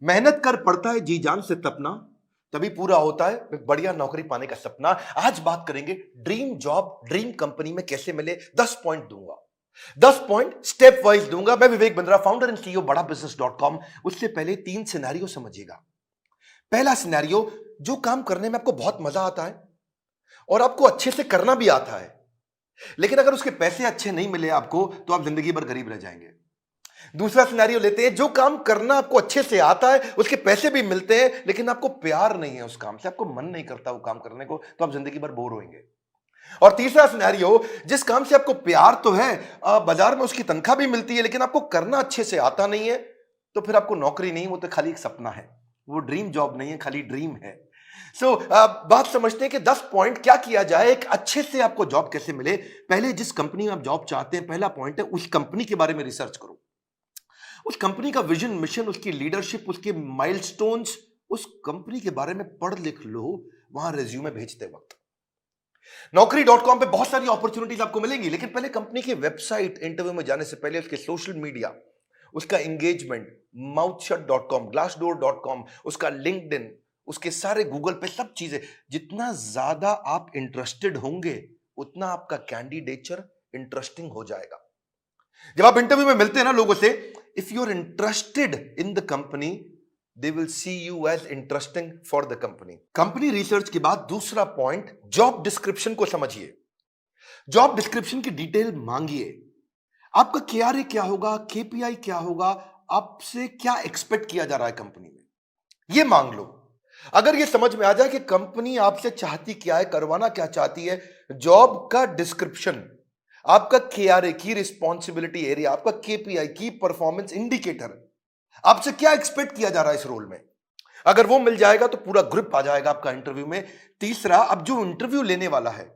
मेहनत कर पड़ता है जी जान से तपना, तभी पूरा होता है एक बढ़िया नौकरी पाने का सपना। आज बात करेंगे ड्रीम जॉब ड्रीम कंपनी में कैसे मिले। 10 पॉइंट दूंगा, 10 पॉइंट स्टेप वाइज दूंगा। मैं Vivek Bindra, founder and CEO बड़ा बिजनेस डॉट कॉम। उससे पहले 3 सिनेरियो समझिएगा। पहला सिनेरियो, जो काम करने में आपको बहुत मजा आता है और आपको अच्छे से करना भी आता है, लेकिन अगर उसके पैसे अच्छे नहीं मिले आपको तो आप जिंदगी भर गरीब रह जाएंगे। दूसरा सिनेरियो लेते हैं, जो काम करना आपको अच्छे से आता है, उसके पैसे भी मिलते हैं, लेकिन आपको प्यार नहीं है उस काम से, आपको मन नहीं करता वो काम करने को, तो आप जिंदगी भर बोर होंगे। और तीसरा सिनेरियो, जिस काम से आपको प्यार तो है, बाजार में उसकी तनख्वाह भी मिलती है, लेकिन आपको करना अच्छे से आता नहीं है, तो फिर आपको नौकरी नहीं, वो तो खाली एक सपना है, वो ड्रीम जॉब नहीं है, खाली ड्रीम है। बात समझते हैं कि 10 पॉइंट क्या किया जाए, एक अच्छे से आपको जॉब कैसे मिले। पहले जिस कंपनी में आप जॉब चाहते हैं, पहला पॉइंट है उस कंपनी के बारे में रिसर्च करो। उस कंपनी का विजन, मिशन, उसकी लीडरशिप, उसके माइलस्टोन्स, उस कंपनी के बारे में पढ़ लिख लो वहां रिज्यूमे भेजते वक्त। नौकरी.com पे बहुत सारी अपॉर्चुनिटीज आपको मिलेंगी, लेकिन पहले कंपनी की वेबसाइट, इंटरव्यू में जाने से पहले उसके सोशल मीडिया, उसका एंगेजमेंट, mouthshut.com, glassdoor.com, उसका लिंक्डइन, उसके सारे गूगल पे सब चीजें, जितना ज्यादा आप इंटरेस्टेड होंगे उतना आपका कैंडिडेचर इंटरेस्टिंग हो जाएगा। जब आप इंटरव्यू में मिलते हैं ना लोगों से, if you are interested in the company, they will see you as interesting for the company. Company research के बाद दूसरा पॉइंट, जॉब डिस्क्रिप्शन को समझिए। जॉब डिस्क्रिप्शन की डिटेल मांगिए। आपका केआरए क्या होगा, केपीआई क्या होगा, आपसे क्या एक्सपेक्ट किया जा रहा है कंपनी में, यह मांग लो। अगर यह समझ में आ जाए कि कंपनी आपसे चाहती क्या है, करवाना क्या चाहती है, जॉब का डिस्क्रिप्शन, आपका केआरए की रिस्पॉन्सिबिलिटी एरिया, आपका केपीआई की परफॉर्मेंस इंडिकेटर, आपसे क्या एक्सपेक्ट किया जा रहा है इस रोल में, अगर वो मिल जाएगा तो पूरा ग्रिप आ जाएगा आपका इंटरव्यू में। तीसरा, अब जो इंटरव्यू लेने वाला है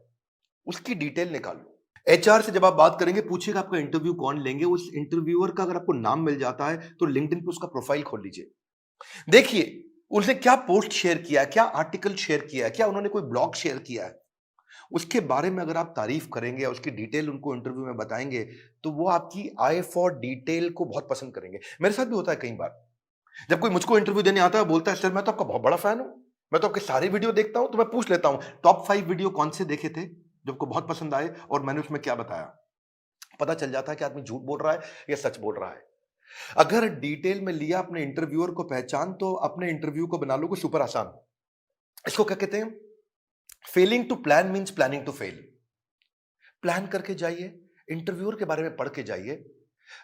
उसकी डिटेल निकाल लो। एचआर से जब आप बात करेंगे, पूछेगा आपका इंटरव्यू कौन लेंगे, उस इंटरव्यूअर का अगर आपको नाम मिल जाता है तो लिंक्डइन पे उसका प्रोफाइल खोल लीजिए। देखिए उसने क्या पोस्ट शेयर किया है, क्या आर्टिकल शेयर किया है, क्या उन्होंने कोई ब्लॉग शेयर किया है, उसके बारे में अगर आप तारीफ करेंगे या उसकी डिटेल उनको इंटरव्यू में बताएंगे, तो वो आपकी आई फॉर डिटेल को बहुत पसंद करेंगे। मेरे साथ भी होता है कई बार, जब कोई मुझको इंटरव्यू देने आता है, बोलता है सर मैं तो आपका बहुत बड़ा फैन हूं, मैं तो आपके सारे वीडियो देखता हूं, तो मैं पूछ लेता हूं टॉप 5 वीडियो कौन से देखे थे जो आपको बहुत पसंद आए और मैंने उसमें क्या बताया। पता चल जाता है कि आदमी झूठ बोल रहा है या सच बोल रहा है। अगर डिटेल में लिया अपने इंटरव्यूअर को पहचान, तो अपने इंटरव्यू को बना लो को सुपर आसान। इसको क्या कहते हैं, failing to plan means planning to fail. Plan करके जाइए, इंटरव्यूअर के बारे में पढ़ के जाइए।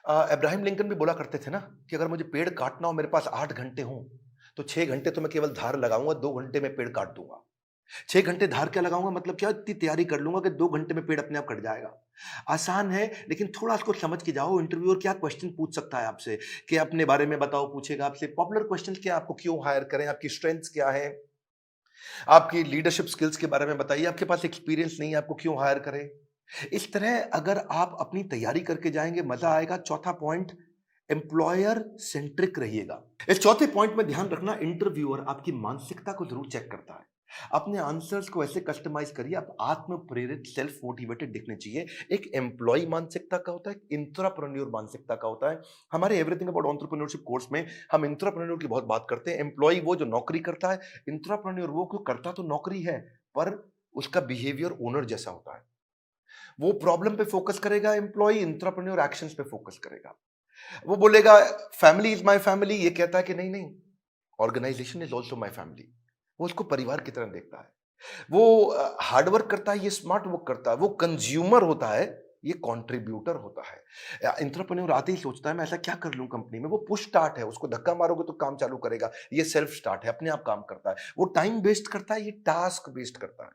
अब्राहम लिंकन भी बोला करते थे ना कि अगर मुझे पेड़ काटना हो, मेरे पास 8 घंटे हो, तो 6 घंटे तो मैं केवल धार लगाऊंगा, 2 घंटे में पेड़ काट दूंगा। 6 घंटे धार क्या लगाऊंगा, मतलब क्या, इतनी तैयारी कर लूंगा कि 2 घंटे में पेड़ अपने आप कट जाएगा। आसान है, लेकिन थोड़ा इसको समझ के जाओ। इंटरव्यूअर क्या क्वेश्चन पूछ सकता है आपसे, कि अपने बारे में बताओ, पूछेगा आपसे पॉपुलर क्वेश्चन क्या, आपको क्यों हायर करें, आपकी स्ट्रेंथ्स क्या है, आपकी लीडरशिप स्किल्स के बारे में बताइए, आपके पास एक्सपीरियंस नहीं है, आपको क्यों हायर करें। इस तरह अगर आप अपनी तैयारी करके जाएंगे, मजा आएगा। चौथा पॉइंट, एम्प्लॉयर सेंट्रिक रहिएगा। इस चौथे पॉइंट में ध्यान रखना, इंटरव्यूअर आपकी मानसिकता को जरूर चेक करता है। अपने आंसर्स को ऐसे कस्टमाइज करिए, आप आत्म प्रेरित, सेल्फ मोटिवेटेड दिखने चाहिए। एक एम्प्लॉय मानसिकता का होता है, एक इंट्राप्रेन्योर मानसिकता का होता है। हमारे एवरीथिंग अबाउट एंटरप्रेन्योरशिप कोर्स में हम इंट्राप्रेन्योर की बहुत बात करते हैं। एम्प्लॉय वो जो नौकरी करता है, इंट्राप्रेन्योर वो क्यों करता तो नौकरी है, पर उसका बिहेवियर ओनर जैसा होता है। वो प्रॉब्लम पे फोकस करेगा, एम्प्लॉय इंट्राप्रेन्योर एक्शंस पे फोकस करेगा। वो बोलेगा फैमिली इज माय फैमिली, ये कहता है कि नहीं नहीं, organisation is also my family. वो उसको परिवार की तरह देखता है। वो हार्डवर्क करता है, ये स्मार्ट वर्क करता है। वो कंज्यूमर होता है, ये कंट्रीब्यूटर होता है। एंटरप्रेन्योर आते ही सोचता है मैं ऐसा क्या कर लूं कंपनी में। वो पुश स्टार्ट है, उसको धक्का मारोगे तो काम चालू करेगा। ये सेल्फ स्टार्ट है, अपने आप काम करता है। वो टाइम वेस्ट करता है, ये टास्क वेस्ट करता है।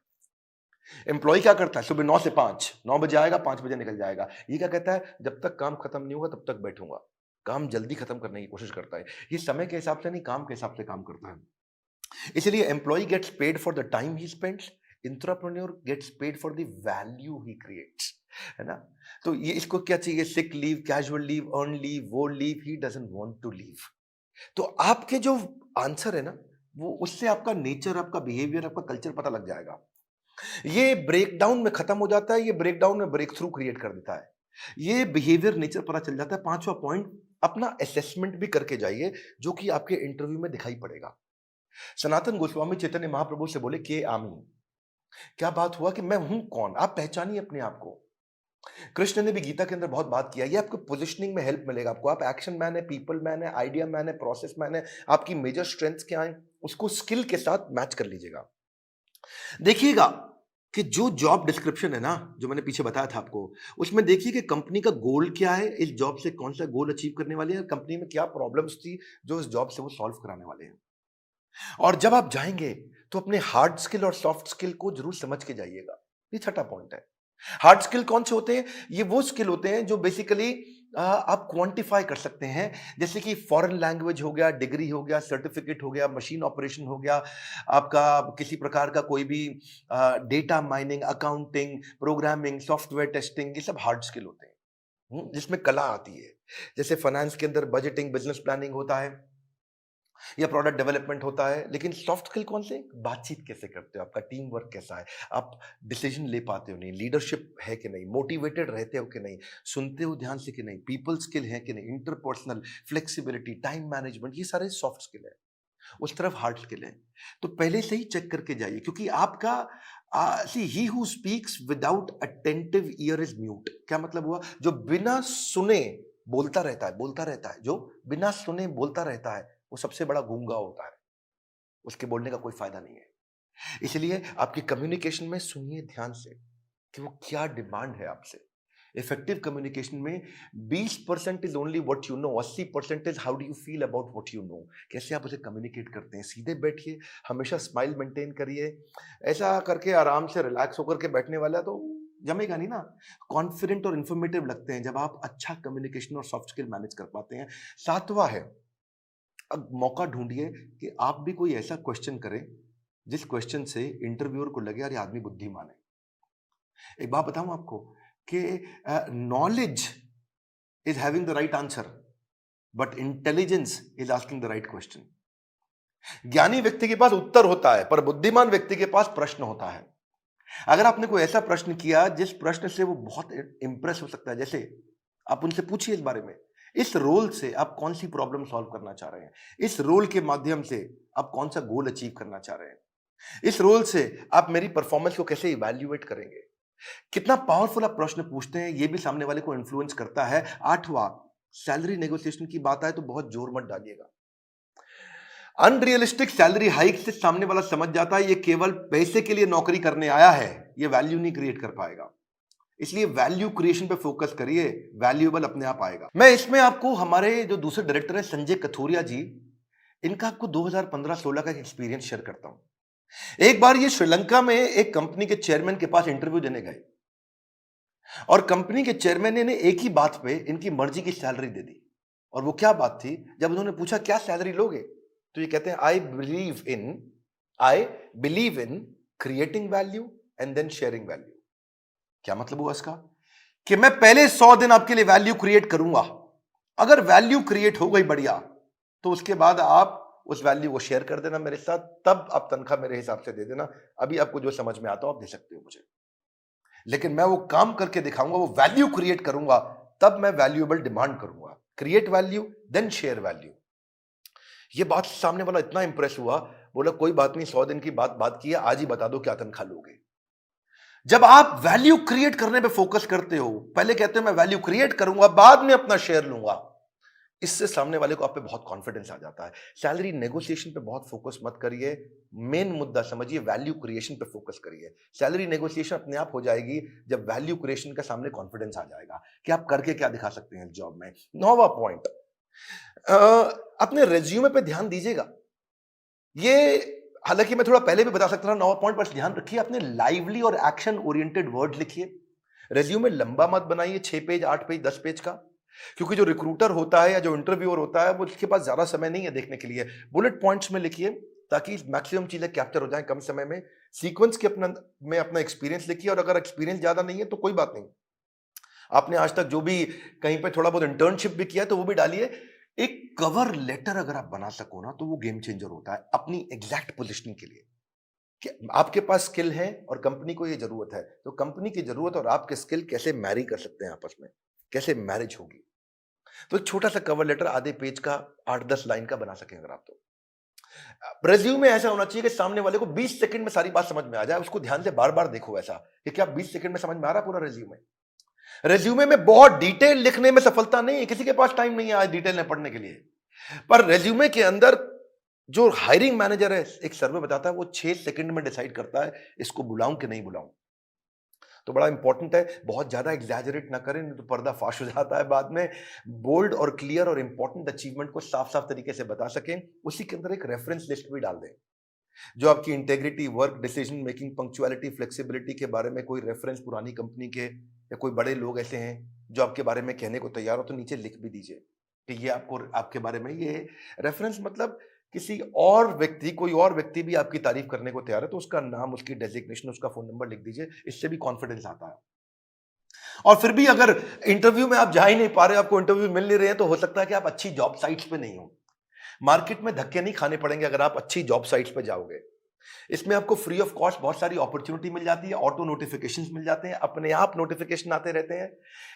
एम्प्लॉय क्या करता है, सुबह 9 से 5, 9 बजे आएगा, 5 बजे निकल जाएगा। ये क्या कहता है, जब तक काम खत्म नहीं होगा तब तक बैठूंगा। काम जल्दी खत्म करने की कोशिश करता है। ये समय के हिसाब से नहीं, काम के हिसाब से काम करता है। इसलिए employee gets paid for the time he spends, intrapreneur gets paid for the value he creates, है ना। तो ये इसको क्या चाहिए, sick leave, casual leave, earn leave, वो leave he doesn't want to leave. तो आपके जो आंसर है ना, वो उससे आपका नेचर, आपका बिहेवियर, आपका कल्चर पता लग जाएगा। ये ब्रेकडाउन में खत्म हो जाता है, ये ब्रेकडाउन में ब्रेक थ्रू क्रिएट कर देता है। ये बिहेवियर नेचर पता चल जाता है। पांचवा पॉइंट, अपना असेसमेंट भी करके जाइए, जो कि आपके इंटरव्यू में दिखाई पड़ेगा। सनातन गोस्वामी चैतन्य महाप्रभु से बोले कि आमी, क्या बात हुआ कि मैं हूं कौन, आप पहचानिए अपने आप को। कृष्ण ने भी गीता के अंदर बहुत बात किया, ये आपको पोजिशनिंग में हेल्प मिलेगा। आपको आप एक्शन मैन है, पीपल मैन है, आइडिया मैन है, प्रोसेस मैन है, आपकी मेजर स्ट्रेंथ्स क्या है, उसको स्किल के साथ मैच कर लीजिएगा। देखिएगा कि जो जॉब डिस्क्रिप्शन है ना, जो मैंने पीछे बताया था आपको, उसमें देखिए कि कंपनी का गोल क्या है, इस जॉब से कौन सा गोल अचीव करने वाले हैं, कंपनी में क्या प्रॉब्लम्स थी जो इस जॉब से वो सॉल्व कराने वाले हैं। और जब आप जाएंगे तो अपने हार्ड स्किल और सॉफ्ट स्किल को जरूर समझ के जाइएगा। ये छठा पॉइंट है। हार्ड स्किल कौन से होते हैं? ये वो स्किल होते हैं जो बेसिकली आप क्वांटिफाई कर सकते हैं, जैसे कि फॉरेन लैंग्वेज हो गया, डिग्री हो गया, सर्टिफिकेट हो गया, मशीन ऑपरेशन हो गया, आपका किसी प्रकार का कोई भी data mining, accounting, programming, software testing, ये सब हार्ड स्किल होते हैं। जिसमें कला आती है। जैसे फाइनेंस के अंदर बजटिंग, बिजनेस प्लानिंग होता है या प्रोडक्ट डेवलपमेंट होता है। लेकिन सॉफ्ट स्किल कौन से? बातचीत कैसे करते हो, आपका टीम वर्क कैसा है, आप डिसीजन ले पाते हो नहीं, लीडरशिप है कि नहीं, मोटिवेटेड रहते हो कि नहीं, सुनते हो ध्यान से कि नहीं, पीपल स्किल है कि नहीं, इंटरपर्सनल फ्लेक्सिबिलिटी, टाइम मैनेजमेंट, ये सारे सॉफ्ट स्किल है। उस तरफ हार्ड स्किल है। तो पहले से ही चेक करके जाइए, क्योंकि आपका see he who speaks without attentive ear is mute. क्या मतलब हुआ? जो बिना सुने बोलता रहता है, बोलता रहता है, जो बिना सुने बोलता रहता है, वो सबसे बड़ा गूंगा होता है। उसके बोलने का कोई फायदा नहीं है। इसलिए आपकी कम्युनिकेशन में सुनिए ध्यान से कि वो क्या डिमांड है आपसे। इफेक्टिव कम्युनिकेशन में 20% is only what you know, 80% is how do you feel about what you know. कैसे आप उसे कम्युनिकेट करते हैं। सीधे बैठिए, हमेशा स्माइल मेंटेन करिए। ऐसा करके आराम से रिलैक्स होकर के बैठने वाला तो जमेगा नहीं ना। कॉन्फिडेंट और इंफॉर्मेटिव लगते हैं जब आप अच्छा कम्युनिकेशन और सॉफ्ट स्किल मैनेज कर पाते हैं। सातवां है, अब मौका ढूंढिए कि आप भी कोई ऐसा क्वेश्चन करें जिस क्वेश्चन से इंटरव्यूअर को लगे यार ये आदमी बुद्धिमान है। एक बात बताऊं आपको कि knowledge is having the right answer, but intelligence is asking the right question. ज्ञानी व्यक्ति के पास उत्तर होता है, पर बुद्धिमान व्यक्ति के पास प्रश्न होता है। अगर आपने कोई ऐसा प्रश्न किया जिस प्रश्न से वो बहुत इंप्रेस हो सकता है, जैसे आप उनसे पूछिए इस बारे में, इस रोल से आप कौन सी प्रॉब्लम सॉल्व करना चाह रहे हैं, इस रोल के माध्यम से आप कौन सा गोल अचीव करना चाह रहे हैं, इस रोल से आप मेरी परफॉर्मेंस को कैसे इवैल्यूएट करेंगे। कितना पावरफुल आप प्रश्न पूछते हैं, यह भी सामने वाले को इन्फ्लुएंस करता है। आठवां, सैलरी नेगोशिएशन की बात आए तो बहुत जोर मत डालिएगा। अनरियलिस्टिक सैलरी हाइक से सामने वाला समझ जाता है ये केवल पैसे के लिए नौकरी करने आया है, ये वैल्यू नहीं क्रिएट कर पाएगा। इसलिए वैल्यू क्रिएशन पे फोकस करिए, वैल्यूएबल अपने आप आएगा। मैं इसमें आपको हमारे जो दूसरे डायरेक्टर हैं संजय कथोरिया जी, इनका आपको 2015-16 का एक्सपीरियंस शेयर करता हूं। एक बार ये श्रीलंका में एक कंपनी के चेयरमैन के पास इंटरव्यू देने गए और कंपनी के चेयरमैन ने इन्हें एक ही बात पे इनकी मर्जी की सैलरी दे दी। और वो क्या बात थी? जब उन्होंने पूछा क्या सैलरी लोगे, तो ये कहते हैं I believe in creating value and then sharing value. क्या मतलब हुआ इसका? कि मैं पहले 100 दिन आपके लिए वैल्यू क्रिएट करूंगा, अगर वैल्यू क्रिएट हो गई बढ़िया, तो उसके बाद आप उस वैल्यू को शेयर कर देना मेरे साथ, तब आप तनख्वाह मेरे हिसाब से दे देना। अभी आपको जो समझ में आता हो आप दे सकते हो मुझे, लेकिन मैं वो काम करके दिखाऊंगा, वो वैल्यू क्रिएट करूंगा, तब मैं वैल्यूएबल डिमांड करूंगा। Create value then share value. ये बात सामने वाला इतना इंप्रेस हुआ, बोला कोई बात नहीं, 100 दिन की बात की है, आज ही बता दो क्या तनख्वाह लोगे। जब आप वैल्यू क्रिएट करने पे फोकस करते हो, पहले कहते हो मैं वैल्यू क्रिएट करूंगा, बाद में अपना शेयर लूंगा, इससे सामने वाले को आप पे बहुत कॉन्फिडेंस आ जाता है। सैलरी नेगोशिएशन पे बहुत फोकस मत करिए, मेन मुद्दा समझिए, वैल्यू क्रिएशन पे फोकस करिए। सैलरी नेगोशिएशन अपने आप हो जाएगी जब वैल्यू क्रिएशन का सामने कॉन्फिडेंस आ जाएगा कि आप करके क्या दिखा सकते हैं जॉब में। 9वां पॉइंट, अपने रेज्यूमे पे ध्यान दीजिएगा। ये हालांकि मैं थोड़ा पहले भी बता सकता था 9वां पॉइंट, पर ध्यान रखिए अपने लाइवली और एक्शन ओरिएंटेड वर्ड लिखिए। रेज्यूमे लंबा मत बनाइए, 6 पेज, 8 पेज, 10 पेज का, क्योंकि जो रिक्रूटर होता है या जो इंटरव्यूअर होता है वो उसके पास ज्यादा समय नहीं है देखने के लिए। बुलेट पॉइंट्स में लिखिए ताकि मैक्सिमम चीजें कैप्चर हो जाएं कम समय में। सीक्वेंस के अपना एक्सपीरियंस लिखिए, और अगर एक्सपीरियंस ज्यादा नहीं है तो कोई बात नहीं, आपने आज तक जो भी कहीं पे थोड़ा बहुत इंटर्नशिप भी किया है तो वो भी डालिए। एक कवर लेटर अगर आप बना सको ना, तो वो गेम चेंजर होता है अपनी एग्जैक्ट पोजीशनिंग के लिए। कि आपके पास स्किल है और कंपनी को ये जरूरत है, तो कंपनी की जरूरत और आपके स्किल कैसे मैरी कर सकते हैं आपस में, कैसे मैरिज होगी। तो एक छोटा सा कवर लेटर आधे पेज का 8-10 लाइन का बना सकें अगर आप तो। रेज्यूमे ऐसा होना चाहिए कि सामने वाले को 20 सेकंड में सारी बात समझ में आ जाए। उसको ध्यान से बार-बार देखो ऐसा कि क्या 20 सेकंड में समझ में आ रहा है पूरा रेज्यूमे? रेज्यूमे में बहुत डिटेल लिखने में सफलता नहीं है, किसी के पास टाइम नहीं है आज डिटेल में पढ़ने के लिए। पर रेज्यूमे के अंदर जो हायरिंग मैनेजर है, एक सर्वे बताता है वो 6 सेकंड में डिसाइड करता है इसको बुलाऊं कि नहीं बुलाऊं। तो बड़ा इंपॉर्टेंट है, बहुत ज्यादा एग्जैजरेट ना करें, नहीं तो पर्दा फाश हो जाता है बाद में। बोल्ड और क्लियर और इंपॉर्टेंट अचीवमेंट को साफ साफ तरीके से बता सकें। उसी के अंदर एक रेफरेंस लिस्ट भी डाल दें जो आपकी integrity, work, decision making, punctuality, flexibility के बारे में कोई रेफरेंस पुरानी कंपनी के या कोई बड़े लोग ऐसे हैं जो आपके बारे में कहने को तैयार हो तो नीचे लिख भी दीजिए कि ये आपको आपके बारे में ये रेफरेंस, मतलब किसी और व्यक्ति, कोई और व्यक्ति भी आपकी तारीफ करने को तैयार है तो उसका नाम, उसकी डेजिग्नेशन, उसका फोन नंबर लिख दीजिए। इससे भी कॉन्फिडेंस आता है। और फिर भी अगर इंटरव्यू में आप जा ही नहीं पा रहे, आपको इंटरव्यू मिल नहीं रहे हैं, तो हो सकता है कि आप अच्छी जॉब साइट्स पे नहीं हो। मार्केट में धक्के नहीं खाने पड़ेंगे अगर आप अच्छी जॉब साइट्स पे जाओगे। इसमें आपको फ्री ऑफ कॉस्ट बहुत सारी अपॉर्चुनिटी मिल जाती है, ऑटो नोटिफिकेशंस मिल जाते हैं, अपने आप नोटिफिकेशन आते रहते हैं,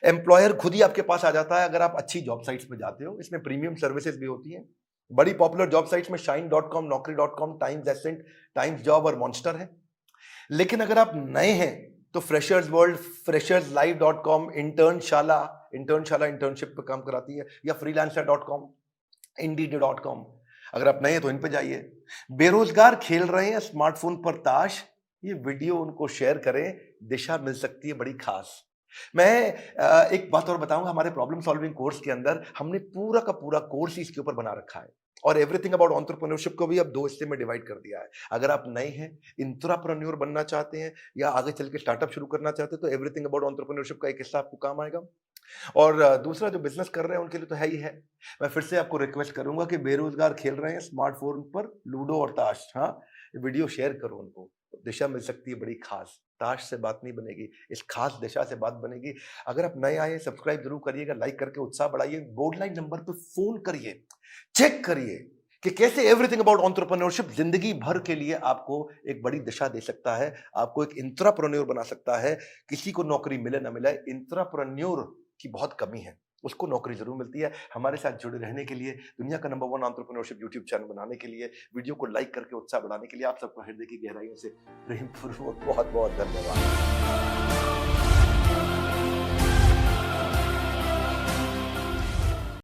एम्प्लॉयर खुद ही आपके पास आ जाता है अगर आप अच्छी जॉब साइट्स पे जाते हो। इसमें प्रीमियम सर्विसेज भी होती हैं। बड़ी पॉपुलर जॉब साइट्स में shine.com, naukri.com, Times Ascent, Times job और मॉन्स्टर है। लेकिन अगर आप नए हैं तो freshers world, fresherslive.com, Internshala internship पे काम कराती है, या freelancer.com, indeed.com। अगर आप नए हैं तो इन पे जाइए। बेरोजगार खेल रहे हैं स्मार्टफोन पर ताश, ये वीडियो उनको शेयर करें, दिशा मिल सकती है बड़ी खास। मैं एक बात और बताऊंगा, हमारे प्रॉब्लम सॉल्विंग कोर्स के अंदर हमने पूरा का पूरा कोर्स ही इसके ऊपर बना रखा है और एवरीथिंग अबाउट एंटरप्रेन्योरशिप को भी अब 2 हिस्से में डिवाइड कर दिया है। अगर आप नए हैं, इंट्राप्रेन्योर बनना चाहते हैं या आगे चल के स्टार्टअप शुरू करना चाहते हैं तो एवरीथिंग अबाउट एंटरप्रेन्योरशिप का एक हिस्सा आपको काम आएगा। और दूसरा जो बिजनेस कर रहे हैं उनके लिए तो है ही है। मैं फिर से आपको रिक्वेस्ट करूंगा कि बेरोजगार खेल रहे हैं स्मार्टफोन पर लूडो और ताश, हाँ, वीडियो शेयर करो उनको, दिशा मिल सकती है बड़ी खास। ताश से बात नहीं बनेगी, इस खास दिशा से बात बनेगी। अगर आप नए आए, सब्सक्राइब जरूर करिएगा, लाइक करके उत्साह बढ़ाइए, बोर्ड लाइन नंबर पे फोन करिए, चेक करिए कि कैसे एवरीथिंग अबाउट एंटरप्रेन्योरशिप जिंदगी भर के लिए आपको एक बड़ी दिशा दे सकता है, आपको एक इंट्राप्रेन्योर बना सकता है। किसी को नौकरी मिले ना मिले, इंट्राप्रेन्योर की बहुत कमी है, उसको नौकरी जरूर मिलती है। हमारे साथ जुड़े रहने के लिए, दुनिया का नंबर 1 एंटरप्रेन्योरशिप यूट्यूब चैनल बनाने के लिए, वीडियो को लाइक करके उत्साह बढ़ाने के लिए आप सबको हृदय की गहराइयों से प्रेम पूर्वक बहुत बहुत धन्यवाद।